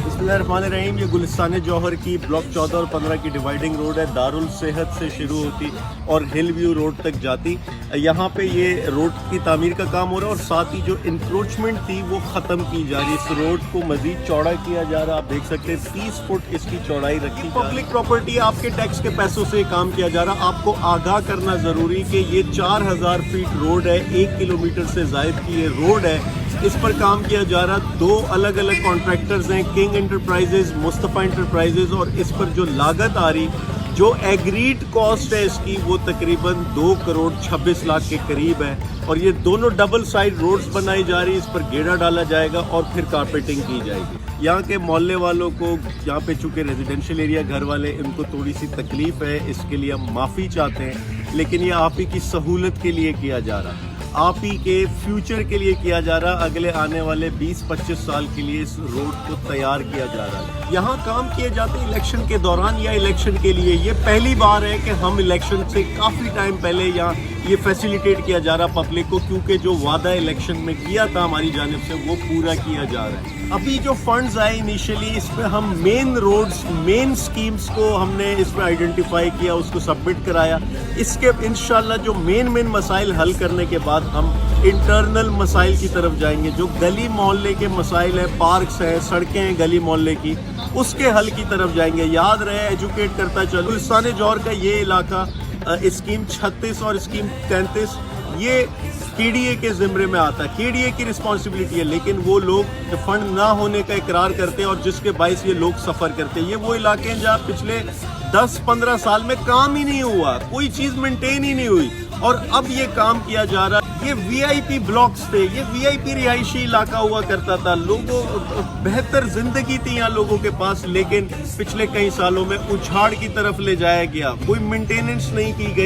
बिस्मिल्लाहिर्रहमानिर्रहीम। ये गुलिस्तान जौहर की ब्लॉक 14 और 15 की डिवाइडिंग रोड है। दारुल सेहत से शुरू होती और हिल व्यू रोड तक जाती। यहाँ पे ये रोड की तामीर का काम हो रहा है और साथ ही जो इंक्रोचमेंट थी वो ख़त्म की जा रही है। इस रोड को मज़ीद चौड़ा किया जा रहा है। आप देख सकते हैं 30 फुट इसकी चौड़ाई रखी। पब्लिक प्रॉपर्टी आपके टैक्स के पैसों से काम किया जा रहा है। आपको आगाह करना ज़रूरी कि ये 4000 फीट रोड है, 1 किलोमीटर से ज़ायद की ये रोड है। इस पर काम किया जा रहा। 2 अलग अलग कॉन्ट्रैक्टर्स हैं, किंग एंटरप्राइजेज, मुस्तफ़ा एंटरप्राइजेज। और इस पर जो लागत आ रही, जो एग्रीड कॉस्ट है इसकी, वो तकरीबन 2 करोड़ 26 लाख के करीब है। और ये दोनों डबल साइड रोड्स बनाई जा रही है। इस पर गेड़ा डाला जाएगा और फिर कारपेटिंग की जाएगी। यहाँ के मोहल्ले वालों को, यहाँ पे चूँकि रेजिडेंशियल एरिया घर वाले, इनको थोड़ी सी तकलीफ है, इसके लिए हम माफ़ी चाहते हैं। लेकिन ये आप ही की सहूलत के लिए किया जा रहा है, आप ही के फ्यूचर के लिए किया जा रहा। अगले आने वाले 20-25 साल के लिए इस रोड को तैयार किया जा रहा है। यहाँ काम किए जाते हैं इलेक्शन के दौरान या इलेक्शन के लिए। ये पहली बार है कि हम इलेक्शन से काफ़ी टाइम पहले यहाँ ये फैसिलिटेट किया जा रहा पब्लिक को, क्योंकि जो वादा इलेक्शन में किया था हमारी जानिब से वो पूरा किया जा रहा है। अभी जो फंड्स आए इनिशियली, इसमें हम मेन रोड्स, मेन स्कीम्स को हमने इसमें आइडेंटिफाई किया, उसको सबमिट कराया। इसके इंशाल्लाह जो मेन मसाइल हल करने के बाद हम इंटरनल मसाइल की तरफ जाएंगे। जो गली मोहल्ले के मसाइल हैं, पार्क्स हैं, सड़कें हैं गली मोहल्ले की, उसके हल की तरफ जाएंगे। याद रहे, एजुकेट करता चलो, गुलिस्तान जौहर का ये इलाका स्कीम 36 और स्कीम 33 ये केडीए के जिम्मे में आता है, केडीए की रिस्पॉन्सिबिलिटी है। लेकिन वो लोग जो फंड ना होने का इकरार करते हैं और जिसके बायस ये लोग सफ़र करते हैं, ये वो इलाके हैं जहाँ पिछले 10-15 साल में काम ही नहीं हुआ, कोई चीज़ मेंटेन ही नहीं हुई और अब ये काम किया जा रहा है। ये वीआईपी ब्लॉक्स थे, ये वीआईपी रिहायशी इलाका हुआ करता था, लोगों बेहतर जिंदगी थी यहाँ लोगों के पास। लेकिन पिछले कई सालों में उछाड़ की तरफ ले जाया गया, कोई मेंटेनेंस नहीं की गई।